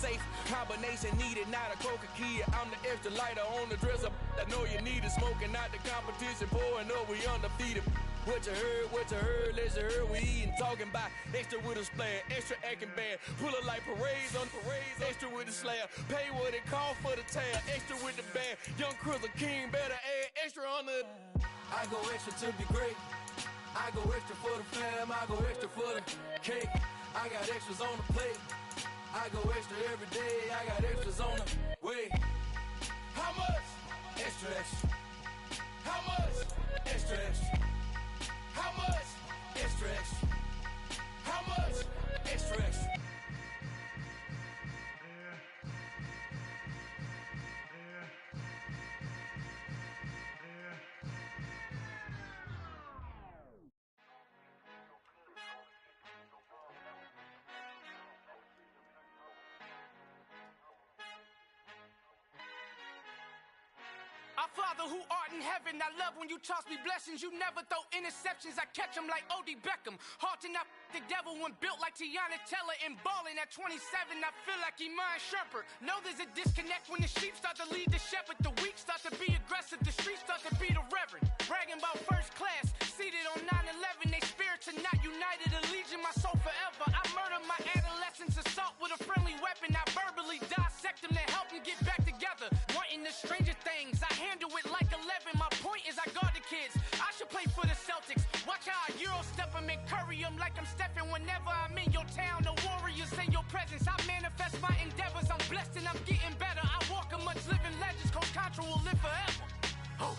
safe. Combination needed, not a coca key. I'm the extra lighter on the dresser. I know you need it. Smoking out the competition, pouring up, we undefeated. What you heard, let's you heard. We eating, talking about extra with a splash, extra acting bad. Pull it like parades on parades, extra with the slab. Pay what it cost for the tab, extra with the band. Young Crizzle King, better add extra on the. I go extra to be great. I go extra for the fam, I go extra for the cake. I got extras on the plate. I go extra every day, I got extras on the way. How much? Extra, extra. How much? Extra, extra. How much? Extra, extra. How much? Extra, extra. Our Father who art in heaven, I love when you toss me blessings. You never throw interceptions, I catch them like O.D. Beckham. Hard to knock the devil when built like Tiana Teller and balling at 27. I feel like Iman Shumpert. Know there's a disconnect when the sheep start to lead the shepherd. The weak start to be aggressive, the streets start to be the reverend. Bragging about first class, seated on 9/11. They spirits are not united, allegiance my soul forever. I murder my adolescence, assault with a friendly weapon. I verbally dissect them to help them get back together. Wanting the stranger things, I handle it like 11. My point is I guard the kids. I should play for the Celtics. Watch how I Euro step them and curry them like I'm stepping. Whenever I'm in your town, the Warriors in your presence. I manifest my endeavors. I'm blessed and I'm getting better. I walk amongst living legends. Coach Contra will live forever. Oh.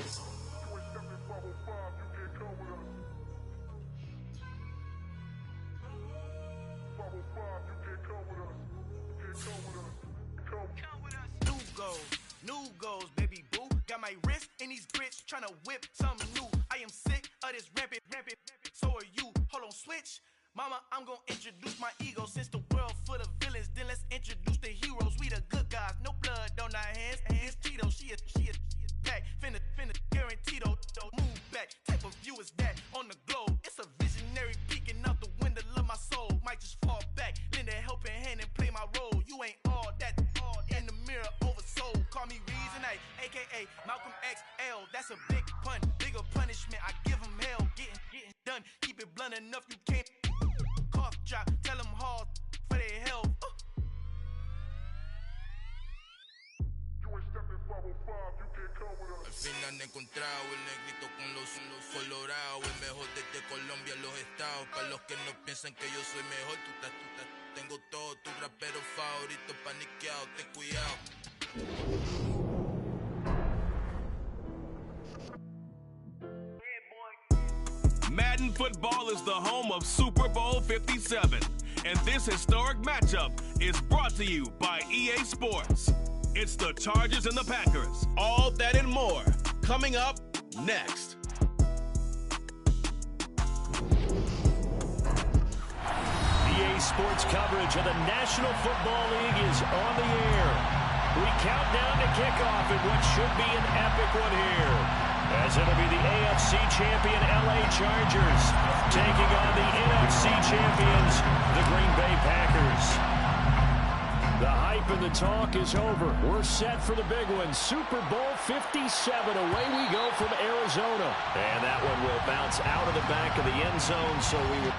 New goals, baby boo. Got my wrist in these grits, tryna whip something new. I am sick of this rampant. So are you. Hold on, switch. Mama, I'm gonna introduce my ego. Since the world full of villains, then let's introduce the heroes. We the good guys, no blood on our hands. It's Tito, she is back. Finna guarantee though. Move back. Type of view is that on the globe? It's a visionary peeking out the window of my soul. Might just fall back, lend a helping hand and play my role. You ain't all that in the mirror oversold. Call me Reason A, aka Malcolm XL. That's a big pun, bigger punishment. I give him hell, getting done. Keep it blunt enough, you can't cough drop. Tell them hard for their health. Al fin han encontrado el negrito con los colorados, el mejor desde Colombia, los estados. Para los que no piensan que yo soy mejor, tengo todo tu rapero favorito paniqueado, ten cuidado. Madden football is the home of Super Bowl 57, and this historic matchup is brought to you by EA Sports. It's the Chargers and the Packers. All that and more coming up next. EA Sports coverage of the National Football League is on the air. We count down to kickoff in what should be an epic one here, as it'll be the AFC champion LA Chargers taking on the NFC champions, the Green Bay Packers. The hype and the talk is over. We're set for the big one. Super Bowl 57. Away we go from Arizona. And that one will bounce out of the back of the end zone, so we will...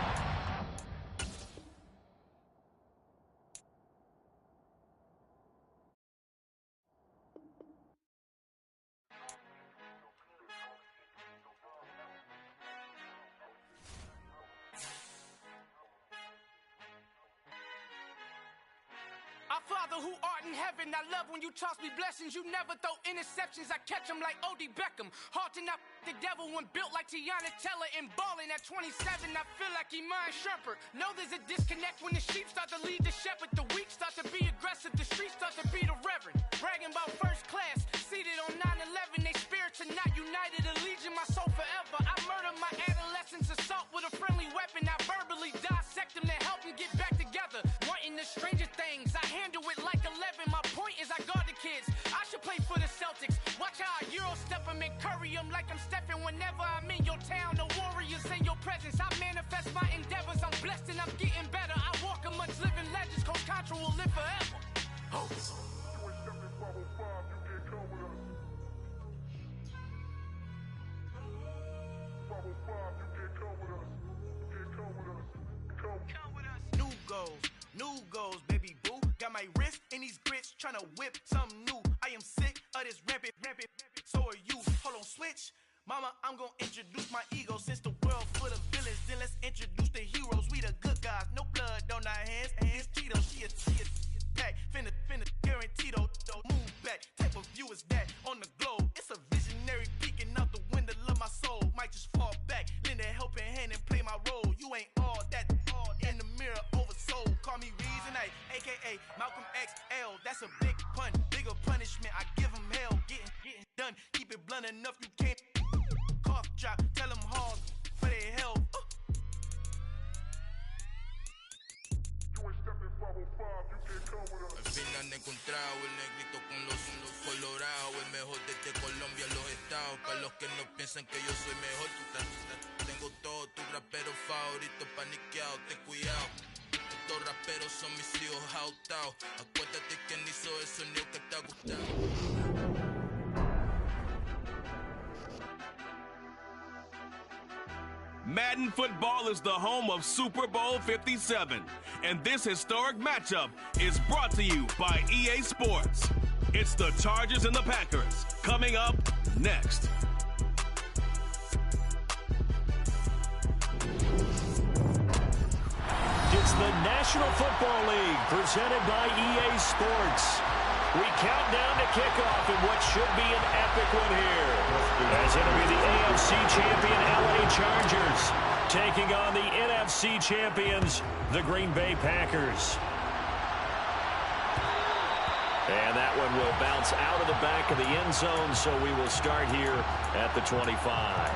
Our Father who art in heaven, I love when you toss me blessings. You never throw interceptions, I catch them like O.D. Beckham. Hard to knock the devil when built like Tiana Teller and balling at 27. I feel like Iman Shumpert. Know there's a disconnect when the sheep start to lead the shepherd. The weak start to be aggressive, the streets start to be the reverend. Bragging about first class, seated on 9/11. They spirits are not united, allegiance my soul forever. I murder my adolescence, assault with a friendly weapon. I verbally dissect them to help them get back together. Wanting the stranger things, I handle it like 11. My point is I guard the kids. I should play for the Celtics. Watch how I Euro step them and curry them like I'm stepping. Whenever I'm in your town, the Warriors in your presence. I manifest my endeavors. I'm blessed and I'm getting better. I walk amongst living legends. Coach Contra will live forever. goals, new goals, baby boo. Got my wrist in these grits, tryna whip something new. I am sick of this rampant, so are you. Hold on, switch. Mama, I'm gonna introduce my ego. Since the world full of villains, then let's introduce the heroes. We the good guys, no blood on our hands. Hands Tito, she a pack. Finna, guaranteed, move back. Type of view is that on the globe? It's a visionary peeking out the window of my soul. Might just fall back, lend a helping hand and play my role. You ain't all that, all in the mirror, oversold. Call me Reason, aka Malcolm XL. That's a big pun, bigger punishment. I give him hell, getting done. Keep it blunt enough, you can't cough drop. Tell them hard for their health. Al fin han encontrado el negrito con los colorados, el mejor desde Colombia, los estados. Para los que no piensan que yo soy mejor, tengo todos tus raperos favoritos paniqueados, ten cuidado. Estos raperos son mis hijos jautados. Acuérdate quién hizo el sonido que te ha gustado. Madden football is the home of Super Bowl 57, and this historic matchup is brought to you by EA Sports. It's the Chargers and the Packers, coming up next. It's the National Football League, presented by EA Sports. We count down to kickoff in what should be an epic one here, as it'll be the AFC champion LA Chargers taking on the NFC champions, the Green Bay Packers. And that one will bounce out of the back of the end zone, so we will start here at the 25.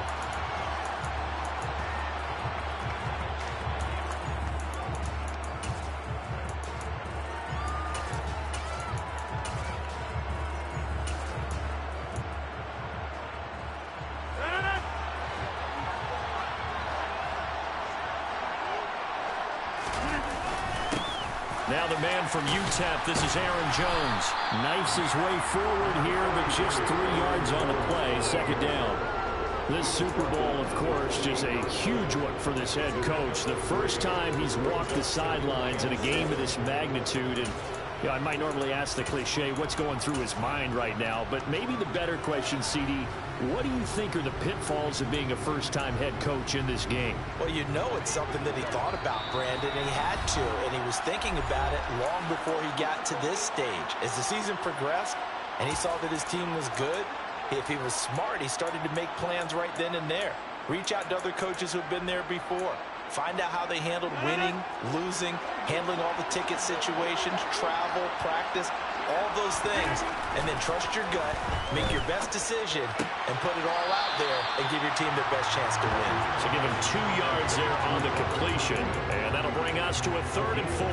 Now the man from UTEP, this is Aaron Jones. Knifes his way forward here, but just 3 yards on the play, second down. This Super Bowl, of course, just a huge one for this head coach. The first time he's walked the sidelines in a game of this magnitude. And you know, I might normally ask the cliche, what's going through his mind right now? But maybe the better question, CD, what do you think are the pitfalls of being a first-time head coach in this game? Well, you know it's something that he thought about, Brandon, and he had to, and he was thinking about it long before he got to this stage. As the season progressed and he saw that his team was good, if he was smart, he started to make plans right then and there. Reach out to other coaches who've been there before. Find out how they handled winning, losing, handling all the ticket situations, travel, practice, all those things, and then trust your gut, make your best decision, and put it all out there and give your team their best chance to win. So give him 2 yards there on the completion, and that'll bring us to a 3rd and 4.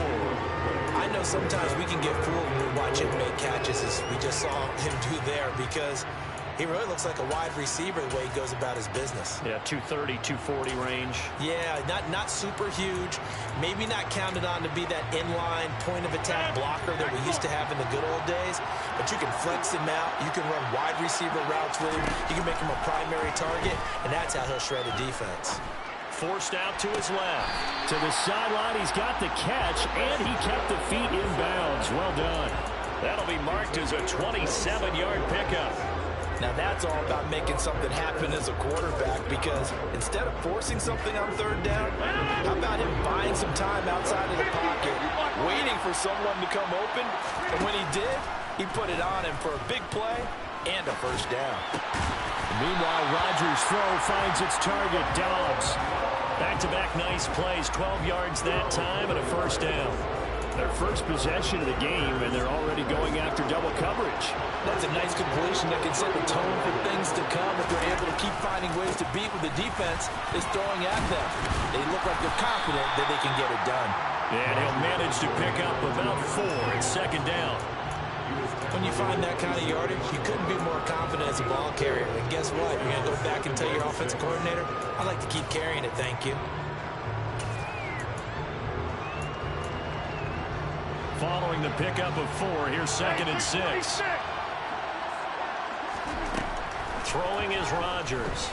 I know sometimes we can get fooled when we watch him make catches, as we just saw him do there, because he really looks like a wide receiver the way he goes about his business. Yeah, 230, 240 range. Yeah, not super huge. Maybe not counted on to be that inline point-of-attack blocker that we used to have in the good old days. But you can flex him out. You can run wide receiver routes with him. You can make him a primary target, and that's how he'll shred a defense. Forced out to his left. To the sideline, he's got the catch, and he kept the feet in bounds. Well done. That'll be marked as a 27-yard pickup. Now that's all about making something happen as a quarterback, because instead of forcing something on 3rd down, how about him buying some time outside of the pocket, waiting for someone to come open, and when he did, he put it on him for a big play and a 1st down. Meanwhile, Rodgers' throw finds its target, Dobbs. Back-to-back nice plays, 12 yards that time and a 1st down. Their first possession of the game, and they're already going after double coverage. That's a nice completion that can set the tone for things to come if they're able to keep finding ways to beat what the defense is throwing at them. They look like they're confident that they can get it done. And he'll manage to pick up about 4 at 2nd down. When you find that kind of yardage, you couldn't be more confident as a ball carrier. And guess what? You're going to go back and tell your offensive coordinator, I'd like to keep carrying it, thank you. Following the pickup of 4, here's 2nd and 6. Throwing is Rodgers.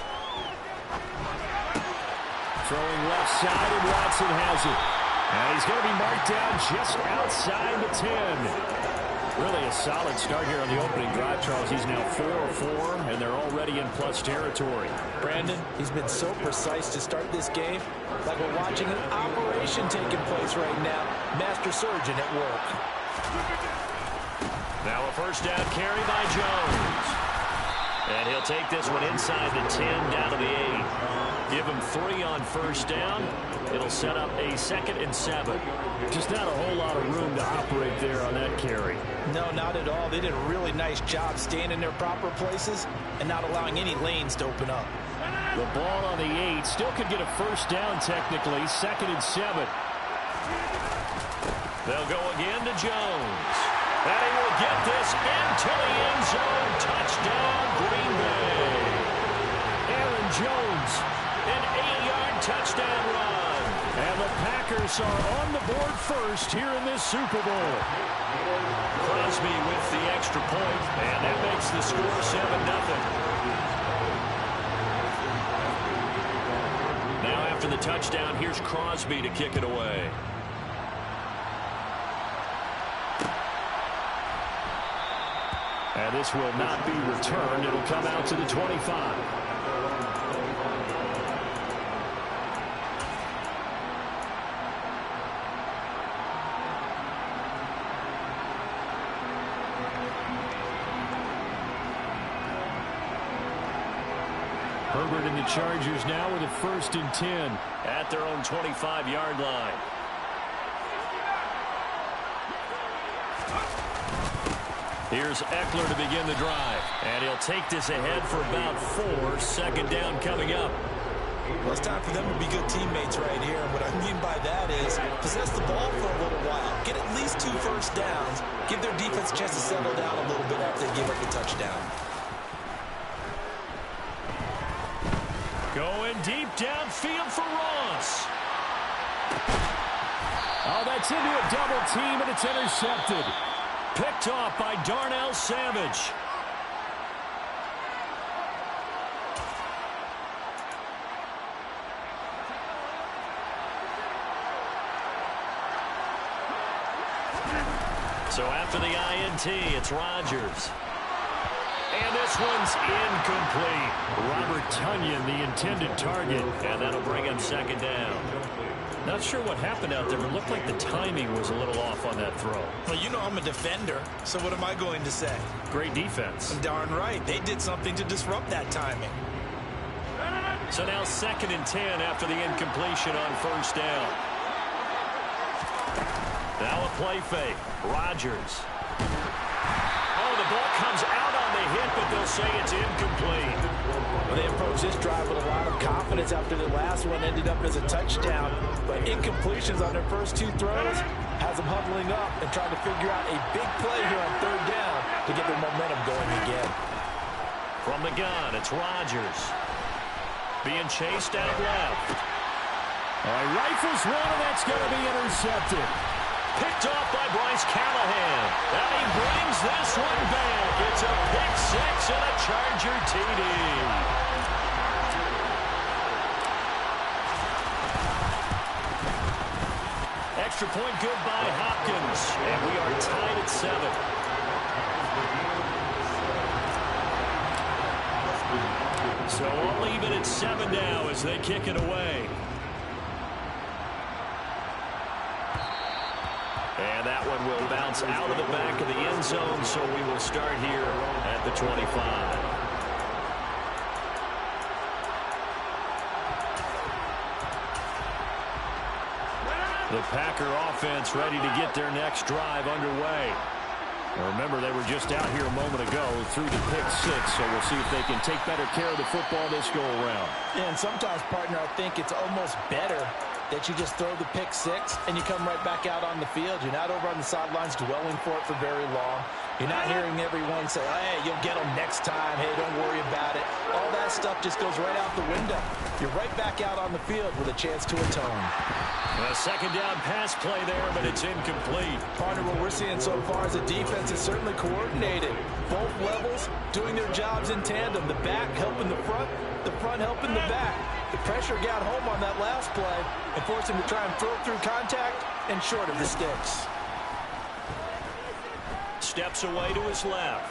Throwing left side, and Watson has it. And he's going to be marked down just outside the 10. Really a solid start here on the opening drive, Charles. He's now 4 of 4, and they're already in plus territory. Brandon, he's been so precise to start this game, like we're watching an operation taking place right now. Master surgeon at work. Now a first down carry by Jones. And he'll take this one inside the 10 down to the 8. Give him 3 on first down. It'll set up a 2nd and 7. Just not a whole lot of room to operate there on that carry. No, not at all. They did a really nice job staying in their proper places and not allowing any lanes to open up. The ball on the 8 still could get a first down technically. 2nd and 7. They'll go again to Jones. And he will get this into the end zone. Touchdown, Green Bay. Aaron Jones, an 8-yard touchdown run. And the Packers are on the board first here in this Super Bowl. Crosby with the extra point, and that makes the score 7-0. Now after the touchdown, here's Crosby to kick it away. And this will not be returned. It'll come out to the 25. Herbert and the Chargers now with a 1st and 10 at their own 25-yard line. Here's Eckler to begin the drive. And he'll take this ahead for about 4. 2nd down coming up. Well, it's time for them to be good teammates right here. And what I mean by that is possess the ball for a little while. Get at least 2 first downs. Give their defense a chance to settle down a little bit after they give up a touchdown. Going deep downfield for Ross. Oh, that's into a double team, and it's intercepted. Picked off by Darnell Savage. So after the INT, it's Rodgers. And this one's incomplete. Robert Tonyan, the intended target. And that'll bring him 2nd down. Not sure what happened out there, but it looked like the timing was a little off on that throw. Well, you know I'm a defender, so what am I going to say? Great defense. Darn right. They did something to disrupt that timing. So now 2nd and 10 after the incompletion on first down. Now a play fake. Rodgers. Oh, the ball comes out on the hit, but they'll say it's incomplete. Well, they approached this drive with a lot of confidence after the last one ended up as a touchdown. But incompletions on their first 2 throws has them huddling up and trying to figure out a big play here on 3rd down to get their momentum going again. From the gun, it's Rodgers. Being chased out left. All right, rifles one, and that's going to be intercepted. Picked off by Bryce Callahan. And he brings this one back. It's a pick 6 and a Charger TD. Extra point good by Hopkins. And we are tied at 7. So all even at 7 now as they kick it away. And that one will bounce out of the back of the end zone, so we will start here at the 25. The Packer offense ready to get their next drive underway. Now remember, they were just out here a moment ago through the pick 6, so we'll see if they can take better care of the football this go around. Yeah, and sometimes, partner, I think it's almost better that you just throw the pick 6 and you come right back out on the field. You're not over on the sidelines dwelling for it for very long. You're not hearing everyone say, hey, you'll get them next time. Hey, don't worry about it. All that stuff just goes right out the window. You're right back out on the field with a chance to atone. A 2nd down pass play there, but it's incomplete. Partner, what we're seeing so far is a defense is certainly coordinated. Both levels doing their jobs in tandem. The back helping the front helping the back. The pressure got home on that last play and forced him to try and throw through contact and short of the sticks. Steps away to his left.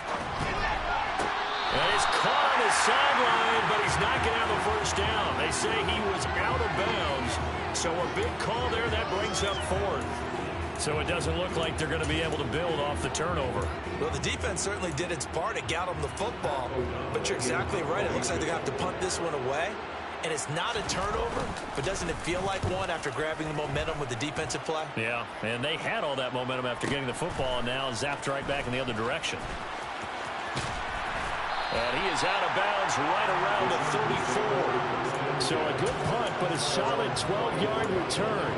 And he's caught on his sideline, but he's not going to have a first down. They say he was out of bounds. So a big call there. That brings up fourth. So it doesn't look like they're going to be able to build off the turnover. Well, the defense certainly did its part. It got them the football. But you're exactly right. It looks like they're going to have to punt this one away. And it's not a turnover, but doesn't it feel like one after grabbing the momentum with the defensive play? Yeah, and they had all that momentum after getting the football, and now zapped right back in the other direction. And he is out of bounds right around the 34. So a good punt, but a solid 12-yard return.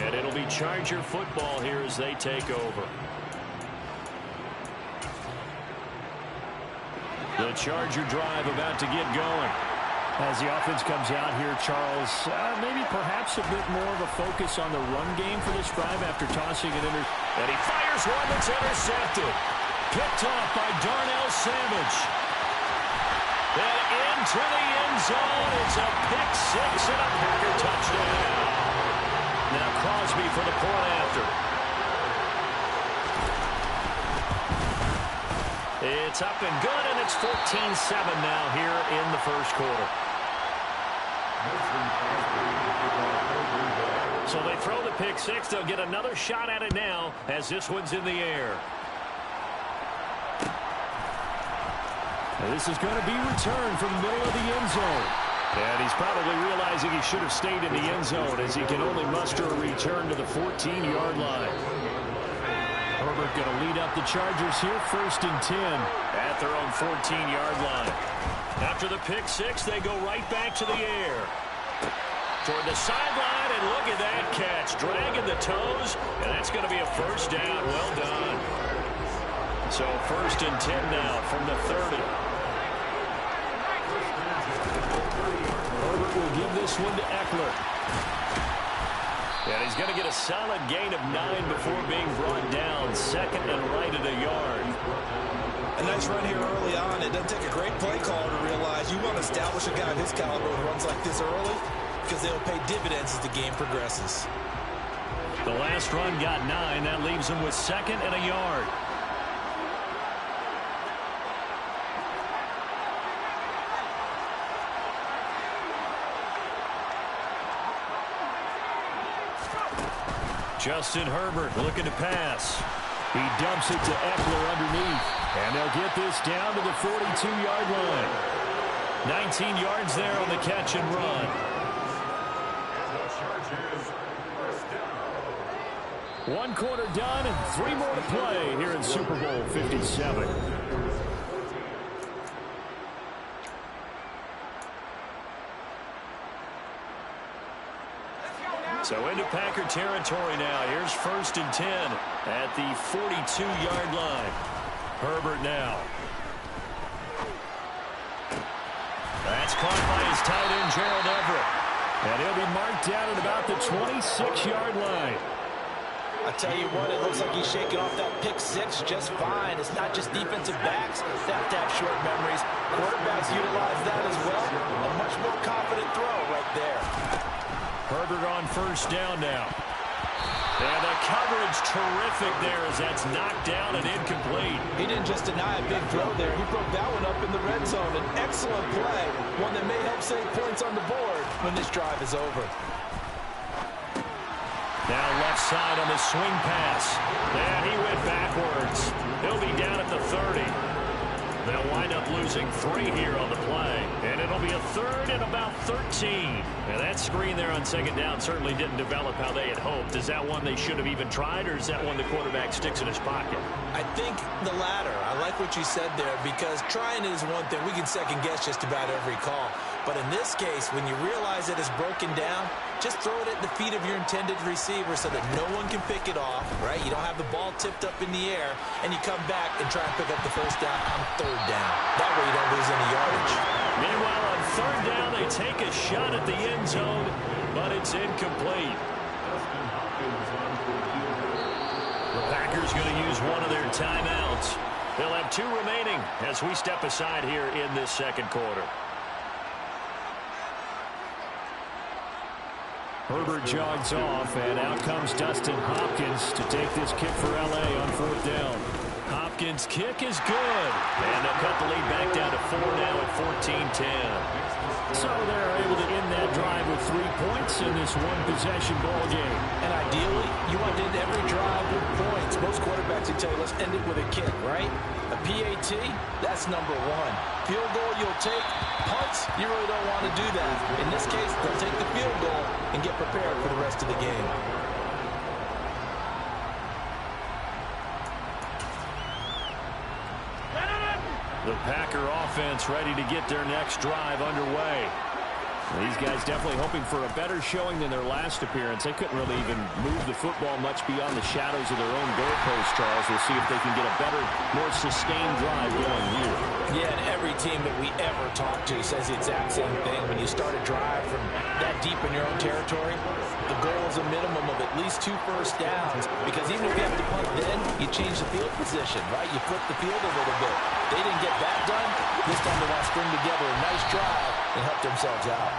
And it'll be Charger football here as they take over. The Charger drive about to get going. As the offense comes out here, Charles, maybe perhaps a bit more of a focus on the run game for this drive after tossing it in. And he fires one that's intercepted. Picked off by Darnell Savage. And into the end zone. It's a pick six and a Packer touchdown. Now Crosby for the point after. It's up and good, and it's 14-7 now here in the first quarter. So they throw the pick six. They'll get another shot at it now as this one's in the air. And this is going to be returned from the middle of the end zone. And he's probably realizing he should have stayed in the end zone as he can only muster a return to the 14-yard line. Herbert going to lead up the Chargers here, 1st and 10. At their own 14-yard line. After the pick six, they go right back to the air. Toward the sideline, and look at that catch. Dragging the toes, and that's going to be a first down. Well done. So 1st and 10 now from the 30. Herbert will give this one to Eckler. And he's going to get a solid gain of 9 before being brought down. 2nd and right at a yard. A nice run here early on. It doesn't take a great play caller to realize you want to establish a guy of his caliber who runs like this early because they'll pay dividends as the game progresses. The last run got 9. That leaves him with 2nd and a yard. Justin Herbert looking to pass. He dumps it to Eckler underneath. And they'll get this down to the 42-yard line. 19 yards there on the catch and run. One quarter done and 3 more to play here in Super Bowl 57. So into Packer territory now. Here's 1st and 10 at the 42-yard line. Herbert now. That's caught by his tight end, Gerald Everett. And he'll be marked down at about the 26-yard line. I tell you what, it looks like he's shaking off that pick six just fine. It's not just defensive backs that have to have short memories. Quarterbacks utilize that as well. A much more confident throw right there. Herbert on 1st down now. And the coverage terrific there as that's knocked down and incomplete. He didn't just deny a big throw there. He broke that one up in the red zone. An excellent play. One that may help save points on the board when this drive is over. Now left side on the swing pass. And he went backwards. He'll be down at the 30. They'll wind up losing 3 here on the play. And it'll be a 3rd and about 13. And that screen there on 2nd down certainly didn't develop how they had hoped. Is that one they should have even tried, or is that one the quarterback sticks in his pocket? I think the latter. I like what you said there, because trying it is one thing. We can second guess just about every call. But in this case, when you realize it is broken down, just throw it at the feet of your intended receiver so that no one can pick it off, right? You don't have the ball tipped up in the air, and you come back and try and pick up the first down on 3rd down. That way you don't lose any yardage. Meanwhile, on 3rd down, they take a shot at the end zone, but it's incomplete. The Packers going to use one of their timeouts. They'll have 2 remaining as we step aside here in this 2nd quarter. Herbert jogs off, and out comes Dustin Hopkins to take this kick for L.A. on 4th down. Hopkins' kick is good, and they'll cut the lead back down to 4 now at 14-10. So they're able to end that drive with 3 points in this one-possession ball game. And ideally, you want to end every drive with points. Most quarterbacks would tell you, let's end it with a kick, right? A PAT, that's number 1. Field goal you'll take. Punts, you really don't want to do that. In this case, they'll take the field goal and get prepared for the rest of the game. The Packer offense ready to get their next drive underway. These guys definitely hoping for a better showing than their last appearance. They couldn't really even move the football much beyond the shadows of their own goalpost, Charles. We'll see if they can get a better, more sustained drive going here. Yeah, and every team that we ever talk to says the exact same thing. When you start a drive from that deep in your own territory, the goal is a minimum of at least 2 first downs, because even if you have to punt then, you change the field position, right? You flip the field a little bit. They didn't get that done. This time they want to string together a nice drive and help themselves out.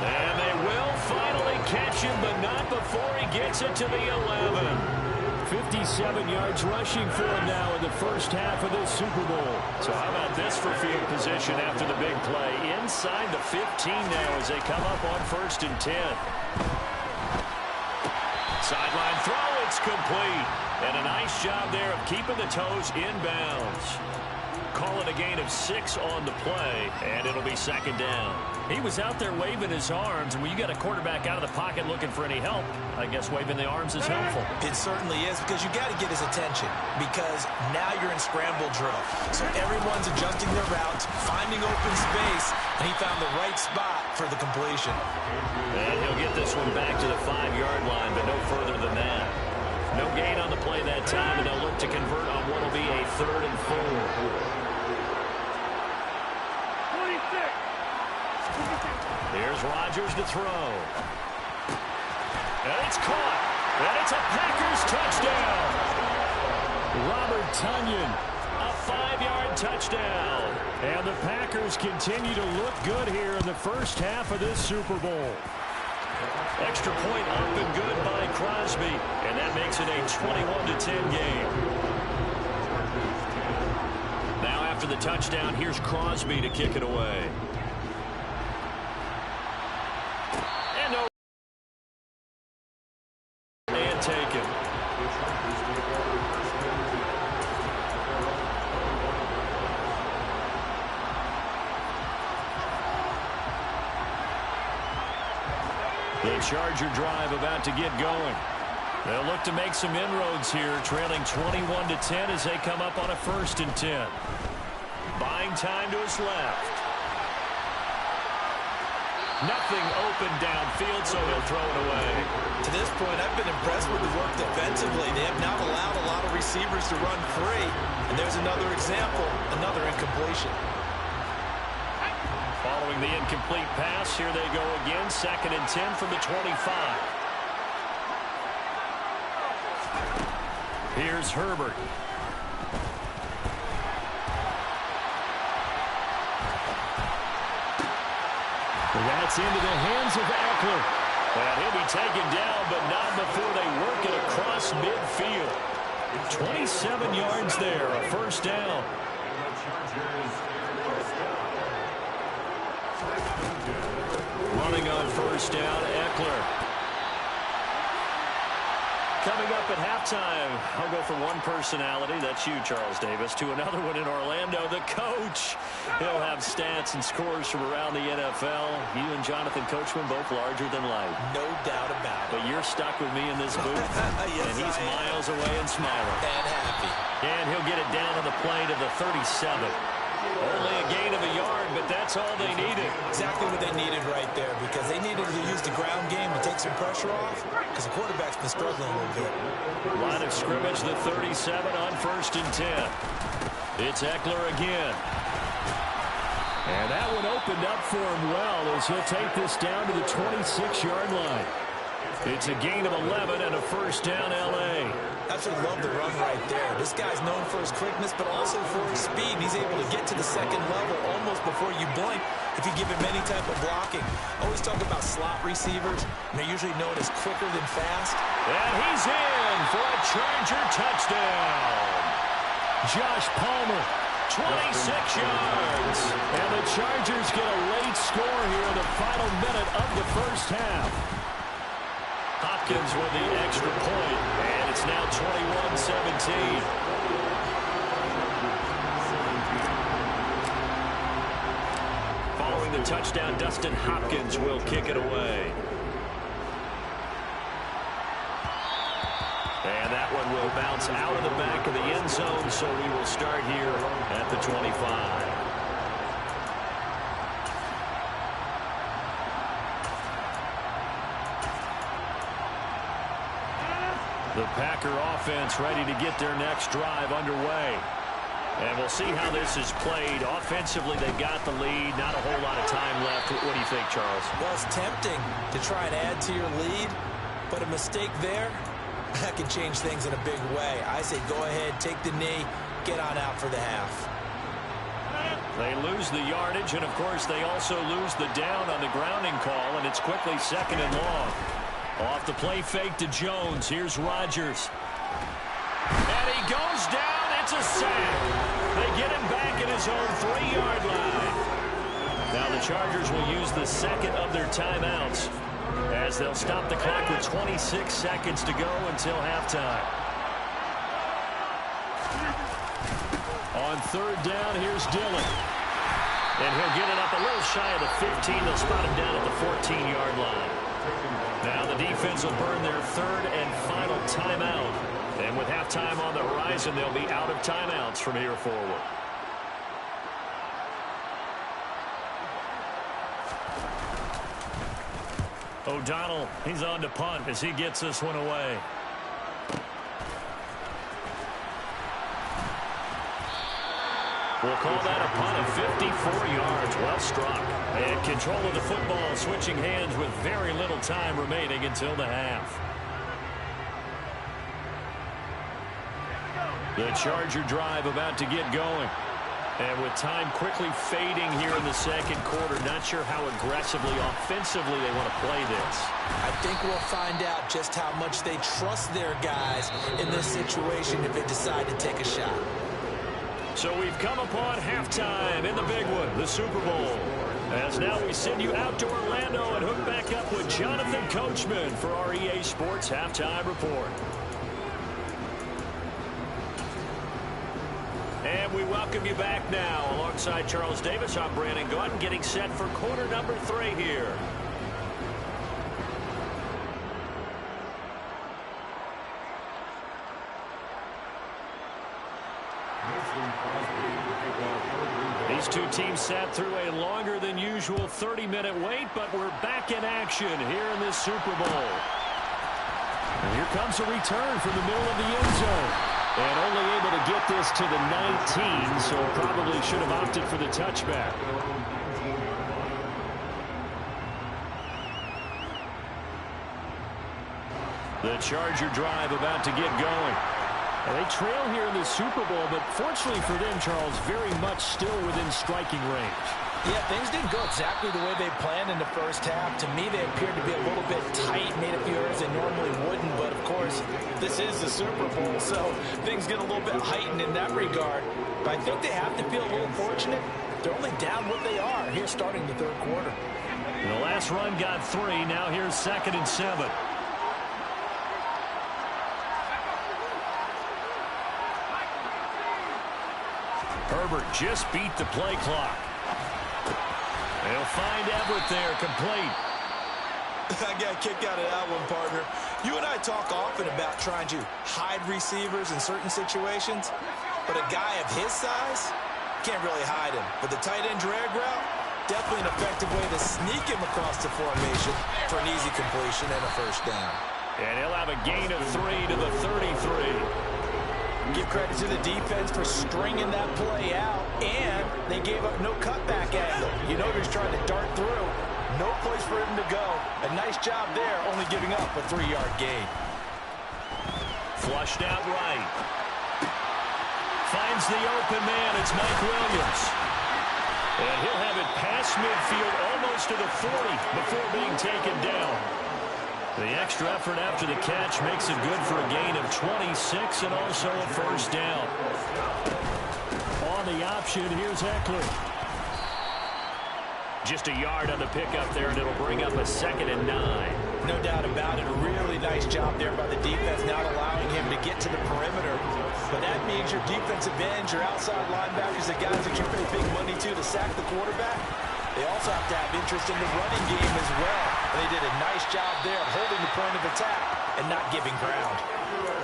And they will finally catch him, but not before he gets it to the 11. 57 yards rushing for him now in the first half of this Super Bowl. So how about this for field position after the big play? Inside the 15 now as they come up on 1st and 10. Sideline throw, it's complete. And a nice job there of keeping the toes in bounds. Call it a gain of 6 on the play, and it'll be 2nd down. He was out there waving his arms, and when you got a quarterback out of the pocket looking for any help, I guess waving the arms is helpful. It certainly is, because you got to get his attention, because now you're in scramble drill. So everyone's adjusting their routes, finding open space, and he found the right spot for the completion. And he'll get this one back to the 5-yard line, but no further than that. No gain on the play that time, and they'll look to convert on what will be a 3rd and 4. Here's Rodgers to throw. And it's caught. And it's a Packers touchdown. Robert Tonyan, a 5-yard touchdown. And the Packers continue to look good here in the first half of this Super Bowl. Extra point up and good by Crosby. And that makes it a 21-10 game. Now after the touchdown, here's Crosby to kick it away. Taken. The Charger drive about to get going. They'll look to make some inroads here, trailing 21-10 as they come up on a 1st and 10. Buying time to his left. Nothing open downfield, so he'll throw it away. To this point, I've been impressed with the work defensively. They have not allowed a lot of receivers to run free. And there's another example, another incompletion. Following the incomplete pass, here they go again. 2nd and 10 from the 25. Here's Herbert. That's into the hands of Eckler. And he'll be taken down, but not before they work it across midfield. 27 yards there, a 1st down. Running on 1st down, Eckler. Coming up at halftime, I'll go from one personality, that's you, Charles Davis, to another one in Orlando, the coach. He'll have stats and scores from around the NFL. You and Jonathan Coachman both larger than life. No doubt about it. But you're stuck with me in this booth. Yes, and he's miles away and smiling. And happy. And he'll get it down on the play to the 37. Only a gain of a yard, but that's all they needed. Exactly what they needed right there, because they needed to use the ground game to take some pressure off, because the quarterback's been struggling a little bit. Line of scrimmage, the 37 on 1st and 10. It's Eckler again. And that one opened up for him well as he'll take this down to the 26-yard line. It's a gain of 11 and a first down, L.A. Absolutely love the run right there. This guy's known for his quickness, but also for his speed. He's able to get to the second level almost before you blink if you give him any type of blocking. Always talk about slot receivers, and they're usually known as quicker than fast. And he's in for a Charger touchdown. Josh Palmer, 26 yards. And the Chargers get a late score here in the final minute of the first half. Hopkins with the extra point, and it's now 21-17. Following the touchdown, Dustin Hopkins will kick it away. And that one will bounce out of the back of the end zone, so we will start here at the 25. The Packer offense ready to get their next drive underway. And we'll see how this is played. Offensively, they got the lead. Not a whole lot of time left. What do you think, Charles? Well, it's tempting to try and add to your lead, but a mistake there, that can change things in a big way. I say go ahead, take the knee, get on out for the half. They lose the yardage, and, of course, they also lose the down on the grounding call, and it's quickly second and long. Off the play fake to Jones. Here's Rodgers. And he goes down. It's a sack. They get him back at his own 3-yard line. Now the Chargers will use the second of their timeouts as they'll stop the clock with 26 seconds to go until halftime. On third down, here's Dillon. And he'll get it up a little shy of the 15. They'll spot him down at the 14-yard line. Now the defense will burn their third and final timeout. And with halftime on the horizon, they'll be out of timeouts from here forward. O'Donnell, he's on to punt as he gets this one away. We'll call that a punt of 54 yards. Well struck. And control of the football switching hands with very little time remaining until the half. The Charger drive about to get going. And with time quickly fading here in the second quarter, not sure how aggressively, offensively they want to play this. I think we'll find out just how much they trust their guys in this situation if they decide to take a shot. So we've come upon halftime in the big one, the Super Bowl. As now we send you out to Orlando and hook back up with Jonathan Coachman for our EA Sports Halftime Report. And we welcome you back now. Alongside Charles Davis, I'm Brandon Gunn, getting set for quarter number 3 here. These two teams sat through a longer than usual 30-minute wait, but we're back in action here in this Super Bowl. And here comes a return from the middle of the end zone. And only able to get this to the 19, so probably should have opted for the touchback. The Charger drive about to get going. And they trail here in the Super Bowl, but fortunately for them, Charles, very much still within striking range. Yeah, things didn't go exactly the way they planned in the first half. To me, they appeared to be a little bit tight, made a few errors they normally wouldn't. But, of course, this is the Super Bowl, so things get a little bit heightened in that regard. But I think they have to feel a little fortunate. They're only down what they are here starting the third quarter. The last run got 3. Now here's 2nd and 7. Herbert just beat the play clock. They'll find Everett there, complete. I got a kick out of that one, partner. You and I talk often about trying to hide receivers in certain situations, but a guy of his size can't really hide him. But the tight end drag route, definitely an effective way to sneak him across the formation for an easy completion and a first down. And he'll have a gain of 3 to the 33. Give credit to the defense for stringing that play out, and they gave up no cutback angle. You know he's trying to dart through. No place for him to go. A nice job there, only giving up a 3-yard gain. Flushed out right. Finds the open man. It's Mike Williams. And he'll have it past midfield almost to the 40 before being taken down. The extra effort after the catch makes it good for a gain of 26 and also a first down. On the option, here's Eckler. Just a yard on the pickup there, and it'll bring up a 2nd and 9. No doubt about it. A really nice job there by the defense, not allowing him to get to the perimeter. But that means your defensive ends, your outside linebackers, the guys that you pay big money to sack the quarterback, they also have to have interest in the running game as well. And they did a nice job there of holding the point of attack and not giving ground.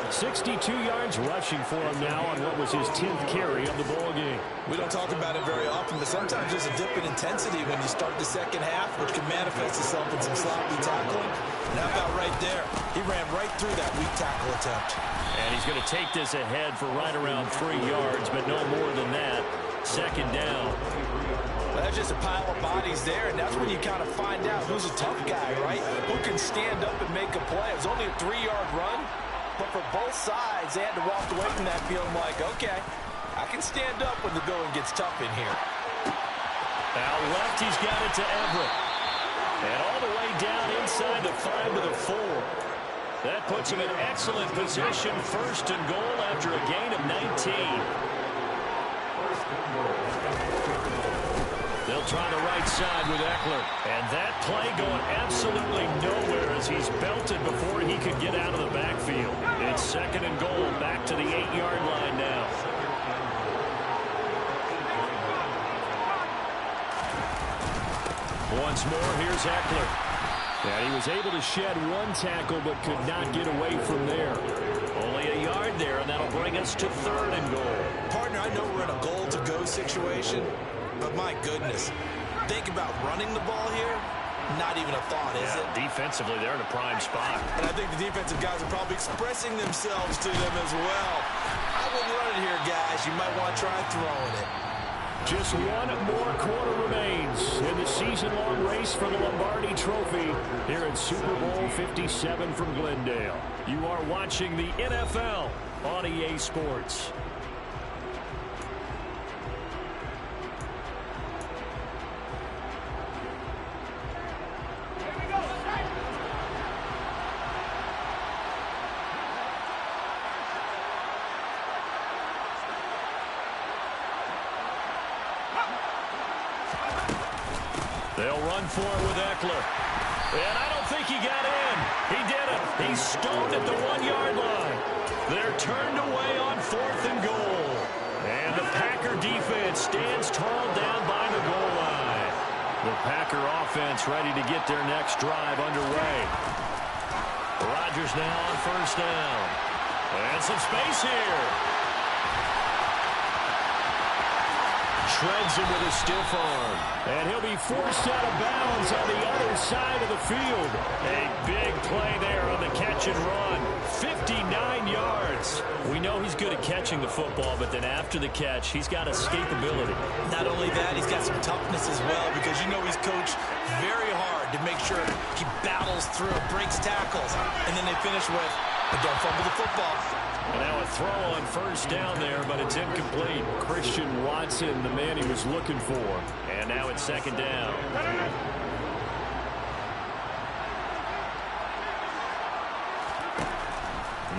62 yards rushing for him now on what was his 10th carry of the ball game. We don't talk about it very often, but sometimes there's a dip in intensity when you start the second half, which can manifest itself in some sloppy tackling. And how about right there? He ran right through that weak tackle attempt. And he's going to take this ahead for right around 3 yards, but no more than that. 2nd down. Well, that's just a pile of bodies there, and that's when you kind of find out who's a tough guy, right? Who can stand up and make a play. It was only a 3-yard run, but for both sides, they had to walk away from that feeling like, okay, I can stand up when the going gets tough in here. Now left, he's got it to Everett. And all the way down inside the 5 to the 4. That puts him in excellent position, 1st and goal after a gain of 19. They'll try the right side with Eckler. And that play going absolutely nowhere as he's belted before he could get out of the backfield. It's 2nd and goal, back to the 8-yard line now. Once more, here's Eckler. And he was able to shed 1 tackle but could not get away from there. Only a yard there, and that'll bring us to 3rd and goal. Partner, I know we're in a goal-to-go situation, but my goodness, think about running the ball here. Not even a thought, is it? Defensively, they're in a prime spot. And I think the defensive guys are probably expressing themselves to them as well. I wouldn't run it here, guys. You might want to try throwing it. Just 1 more quarter remains in the season-long race for the Lombardi Trophy here at Super Bowl 57 from Glendale. You are watching the NFL on EA Sports. They'll run for it with Eckler. And I don't think he got in. He did it. He's stoned at the 1-yard line. They're turned away on 4th and goal. And the Packer defense stands tall down by the goal line. The Packer offense ready to get their next drive underway. Rodgers now on 1st down. And some space here. Shreds him with a stiff arm. And he'll be forced out of bounds on the other side of the field. A big play there on the catch and run. 59 yards. We know he's good at catching the football, but then after the catch, he's got escapability. Not only that, he's got some toughness as well, because you know he's coached very hard to make sure he battles through, breaks tackles, and then they finish with, but don't fumble the football. And now a throw on 1st down there, but it's incomplete. Christian Watson, the man he was looking for. And now it's 2nd down.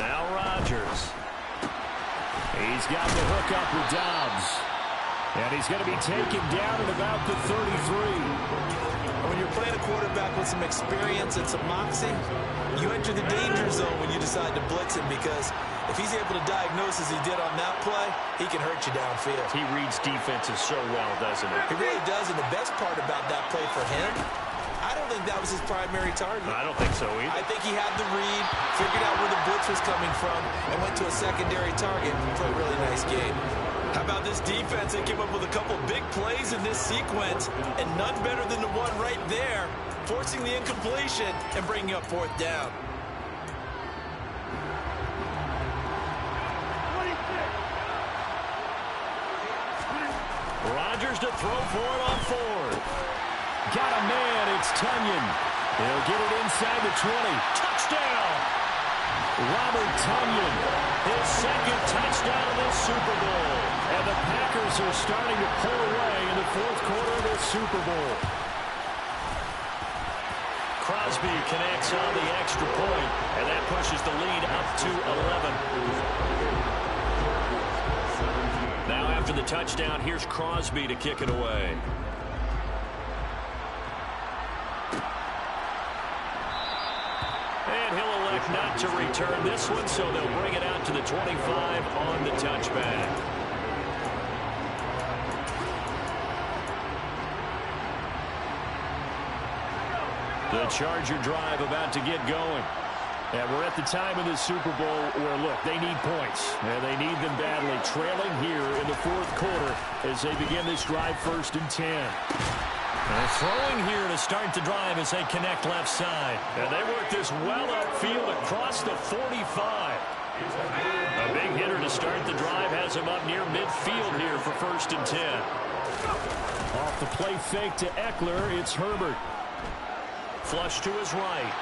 Now Rodgers. He's got the hook up with Dobbs. And he's going to be taken down at about the 33. When you're playing a quarterback with some experience and some moxie, you enter the danger zone when you decide to blitz him, because if he's able to diagnose as he did on that play, he can hurt you downfield. He reads defenses so well, doesn't he? He really does, and the best part about that play for him, I don't think that was his primary target. I don't think so either. I think he had the read, figured out where the blitz was coming from, and went to a secondary target for a really nice game. How about this defense? They came up with a couple big plays in this sequence, and none better than the one right there, forcing the incompletion and bringing up 4th down. Rodgers to throw for it on 4th. Got a man. It's Tunyon. He'll get it inside the 20. Touchdown! Robert Tunyon, his second touchdown of this Super Bowl. And the Packers are starting to pull away in the fourth quarter of this Super Bowl. Crosby connects on the extra point, and that pushes the lead up to 11. Now after the touchdown, here's Crosby to kick it away. And he'll elect not to return this one, so they'll bring it out to the 25 on the touchback. The Charger drive about to get going. And we're at the time of the Super Bowl where, look, they need points. And they need them badly. Trailing here in the fourth quarter as they begin this drive 1st and 10. They're throwing here to start the drive as they connect left side. And they work this well upfield across the 45. A big hitter to start the drive has him up near midfield here for 1st and 10. Off the play fake to Eckler, it's Herbert. Flush to his right.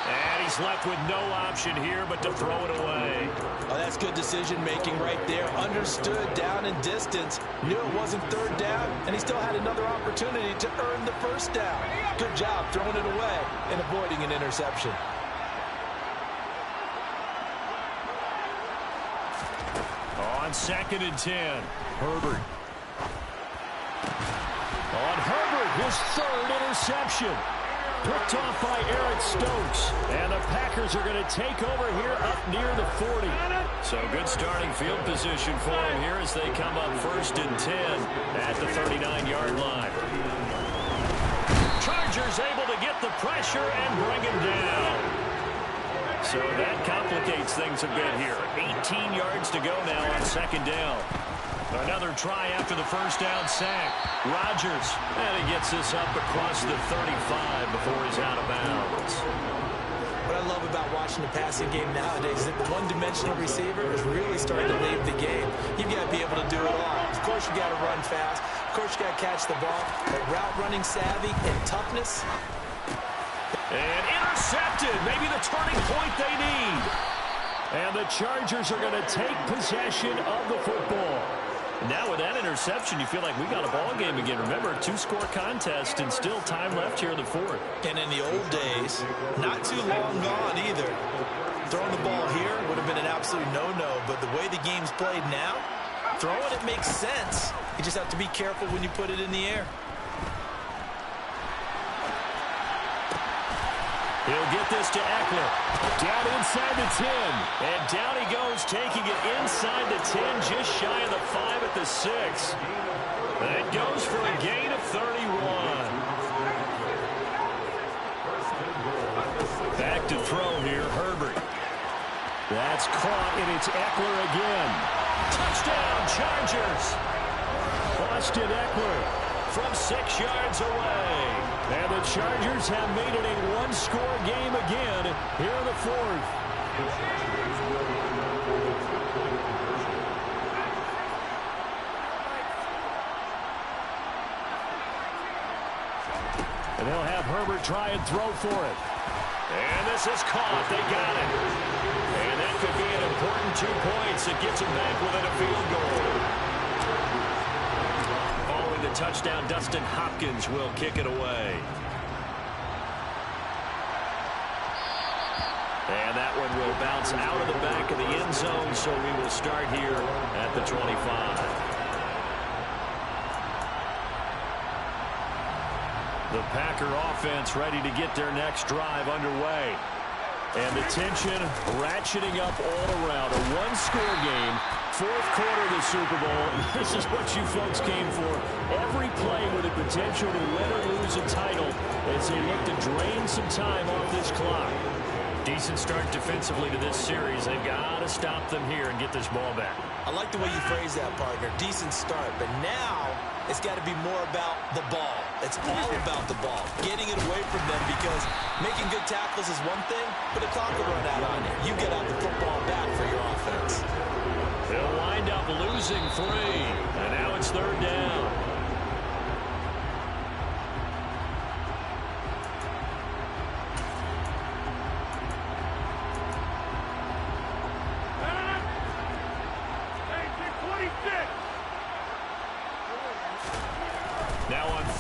And he's left with no option here but to throw it away. Oh, that's good decision-making right there. Understood down and distance. Knew it wasn't 3rd down, and he still had another opportunity to earn the 1st down. Good job throwing it away and avoiding an interception. On 2nd and 10, Herbert. On Herbert, his 3rd interception. Picked off by Eric Stokes. And the Packers are going to take over here up near the 40. So good starting field position for them here as they come up 1st and 10 at the 39-yard line. Chargers able to get the pressure and bring him down. So that complicates things a bit here. 18 yards to go now on 2nd down. Another try after the 1st down sack. Rodgers, and he gets this up across the 35 before he's out of bounds. What I love about watching the passing game nowadays is that the one-dimensional receiver is really starting to leave the game. You've got to be able to do it all. Of course, you got to run fast. Of course, you got to catch the ball. But route running savvy and toughness. And intercepted. Maybe the turning point they need. And the Chargers are going to take possession of the football. Now with that interception, you feel like we got a ball game again. Remember, a 2-score contest and still time left here in the 4th. And in the old days, not too long gone either. Throwing the ball here would have been an absolute no-no, but the way the game's played now, throwing it makes sense. You just have to be careful when you put it in the air. He'll get this to Eckler. Down inside the 10. And down he goes, taking it inside the 10, just shy of the 5 at the 6. That goes for a gain of 31. Back to throw here, Herbert. That's caught, and it's Eckler again. Touchdown, Chargers. Austin Eckler from 6 yards away. And the Chargers have made it a 1-score game again here in the 4th. And they'll have Herbert try and throw for it. And this is caught. They got it. And that could be an important 2 points. It gets them back within a field goal. The touchdown, Dustin Hopkins will kick it away. And that one will bounce out of the back of the end zone, so we will start here at the 25. The Packer offense ready to get their next drive underway. And the tension ratcheting up all around. A 1-score game. 4th quarter of the Super Bowl. This is what you folks came for. Every play with the potential to win or lose a title as they look to drain some time off this clock. Decent start defensively to this series. They've got to stop them here and get this ball back. I like the way you phrase that, partner. Decent start. But now it's got to be more about the ball. It's all about the ball. Getting it away from them, because making good tackles is one thing, but the clock will run out on you. You get out the football back for your offense. They'll wind up losing 3. And now it's 3rd down.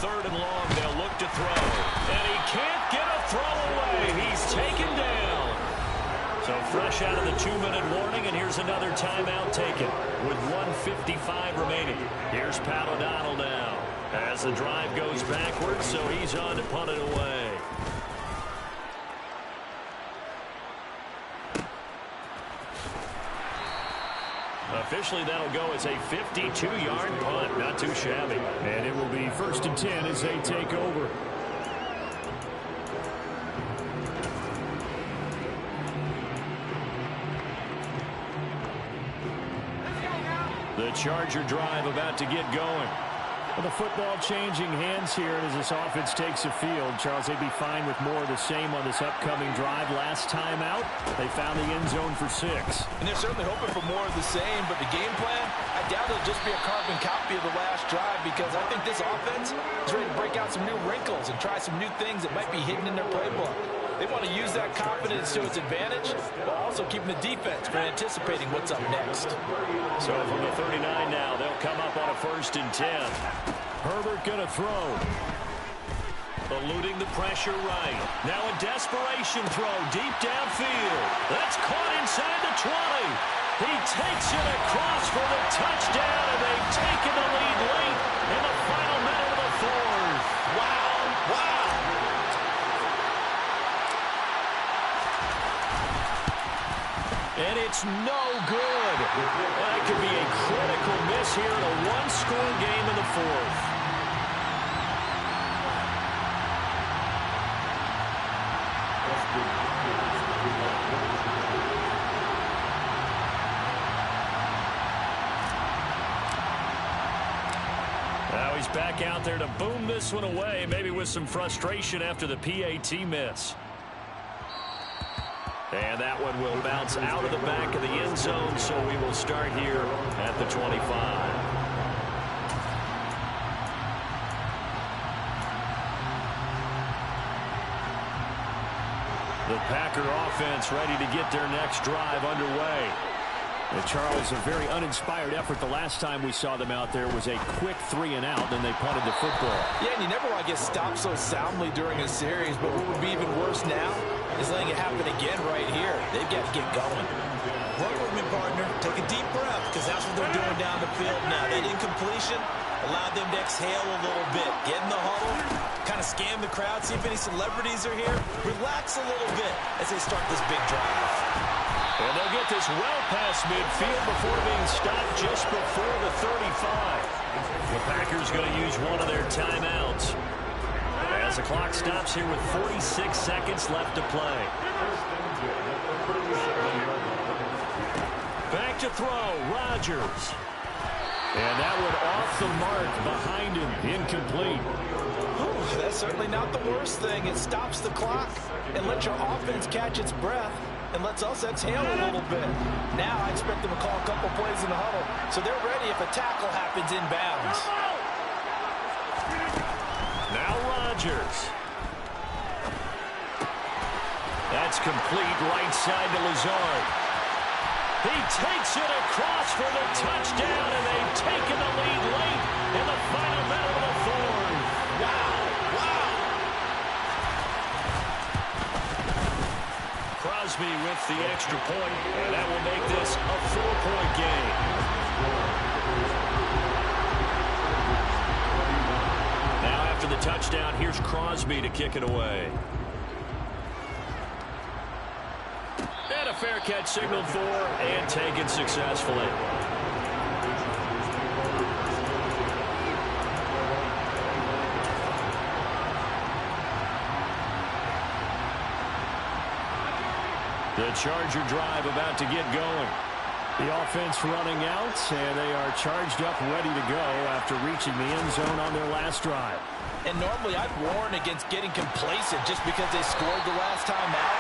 3rd and long. They'll look to throw. And he can't get a throw away. He's taken down. So fresh out of the 2-minute warning, and here's another timeout taken with 1:55 remaining. Here's Pat O'Donnell now as the drive goes backwards, so he's on to punt it away. Officially, that'll go as a 52-yard punt. Not too shabby. And it will be 1st and 10 as they take over. The Charger drive about to get going. Well, the football changing hands here as this offense takes the field. Charles, they'd be fine with more of the same on this upcoming drive. Last time out, they found the end zone for 6. And they're certainly hoping for more of the same, but the game plan, I doubt it'll just be a carbon copy of the last drive, because I think this offense is ready to break out some new wrinkles and try some new things that might be hidden in their playbook. They want to use that confidence to its advantage, while also keeping the defense from anticipating what's up next. So from the 39 now, they'll come up on a 1st and 10. Herbert gonna throw. Eluding the pressure right. Now a desperation throw deep downfield. That's caught inside the 20. He takes it across for the touchdown, and they've taken the lead late in the final minute of the 4th. Wow! Wow! And it's no good. That could be a critical miss here in a one-score game in the 4th. Now he's back out there to boom this one away, maybe with some frustration after the PAT miss. And that one will bounce out of the back of the end zone, so we will start here at the 25. The Packer offense ready to get their next drive underway. And Charles, a very uninspired effort. The last time we saw them out there was a quick 3 and out, then they punted the football. Yeah, and you never want to get stopped so soundly during a series, but what would be even worse now is letting it happen again right here. They've got to get going. Work with me, partner. Take a deep breath, because that's what they're doing down the field now. That incompletion allowed them to exhale a little bit. Get in the huddle, kind of scan the crowd, see if any celebrities are here. Relax a little bit as they start this big drive. And they'll get this well past midfield before being stopped just before the 35. The Packers going to use one of their timeouts as the clock stops here with 46 seconds left to play. Back to throw, Rodgers. And that one off the mark behind him, incomplete. Whew, that's certainly not the worst thing. It stops the clock and lets your offense catch its breath and lets us exhale a little bit. Now I expect them to call a couple plays in the huddle, so they're ready if a tackle happens inbounds. Now Rodgers. That's complete right side to Lazard. He takes it across for the touchdown, and they've taken the lead late in the final minute of the 4th. Wow, wow. Crosby with the extra point, and that will make this a 4-point game. Now after the touchdown, here's Crosby to kick it away. And a fair catch signaled for and taken successfully. The Charger drive about to get going. The offense running out, and they are charged up, ready to go after reaching the end zone on their last drive. And normally I'd warn against getting complacent just because they scored the last time out.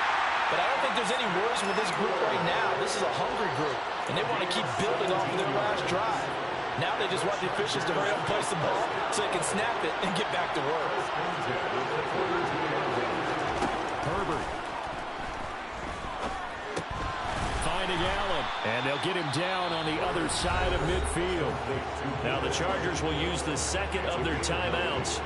But I don't think there's any worries with this group right now. This is a hungry group, and they want to keep building off of their last drive. Now they just want the officials to hurry up and place the ball so they can snap it and get back to work. Herbert. Finding Allen. And they'll get him down on the other side of midfield. Now the Chargers will use the second of their timeouts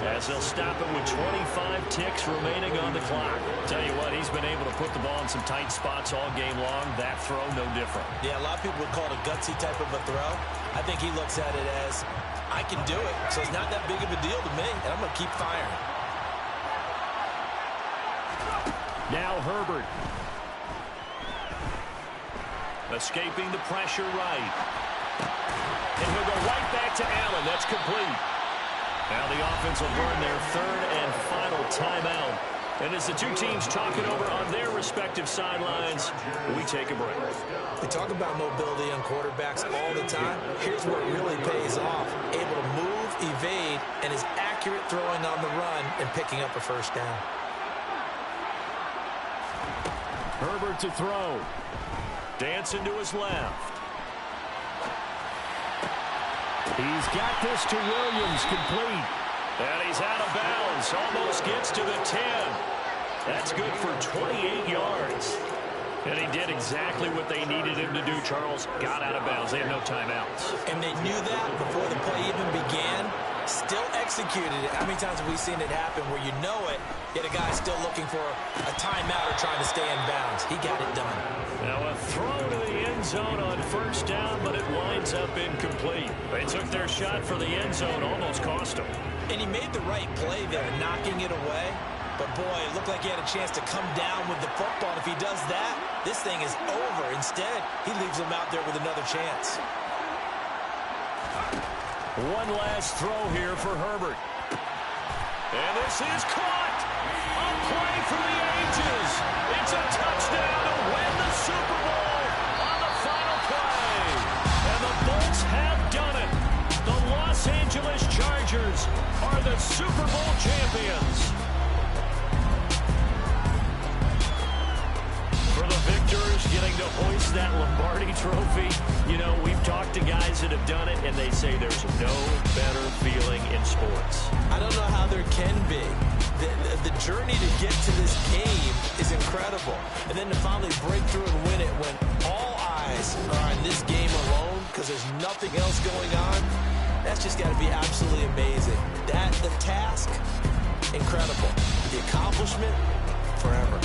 as they'll stop it with 25 ticks remaining on the clock. Tell you what, he's been able to put the ball in some tight spots all game long. That throw, no different. Yeah, a lot of people would call it a gutsy type of a throw. I think he looks at it as, I can do it, so it's not that big of a deal to me, and I'm going to keep firing. Now Herbert. Escaping the pressure right. And he'll go right back to Allen. That's complete. Now the offense will burn their third and final timeout. And as the two teams talk it over on their respective sidelines, we take a break. We talk about mobility on quarterbacks all the time. Here's where it really pays off. Able to move, evade, and is accurate throwing on the run and picking up a first down. Herbert to throw. Dancing to his left. He's got this to Williams, complete. And he's out of bounds. Almost gets to the 10. That's good for 28 yards. And he did exactly what they needed him to do, Charles. Got out of bounds. They had no timeouts. And they knew that before the play even began. Still executed it. How many times have we seen it happen where you know it, yet a guy's still looking for a timeout or trying to stay in bounds? He got it done. Now a throw to the end zone on first down, but it winds up incomplete. They took their shot for the end zone, almost cost him. And he made the right play there, knocking it away. But, boy, it looked like he had a chance to come down with the football. If he does that, this thing is over. Instead, he leaves him out there with another chance. One last throw here for Herbert. And this is caught. A play for the ages. It's a touchdown to win the Super Bowl on the final play. And the Bolts have done it. The Los Angeles Chargers are the Super Bowl champions. For the victors getting to hoist that Lombardi trophy, you know, we've talked to guys that have done it, and they say there's no better feeling in sports. I don't know how there can be. The journey to get to this game is incredible. And then to finally break through and win it when all eyes are on this game alone because there's nothing else going on, that's just got to be absolutely amazing. The task, incredible. The accomplishment, forever.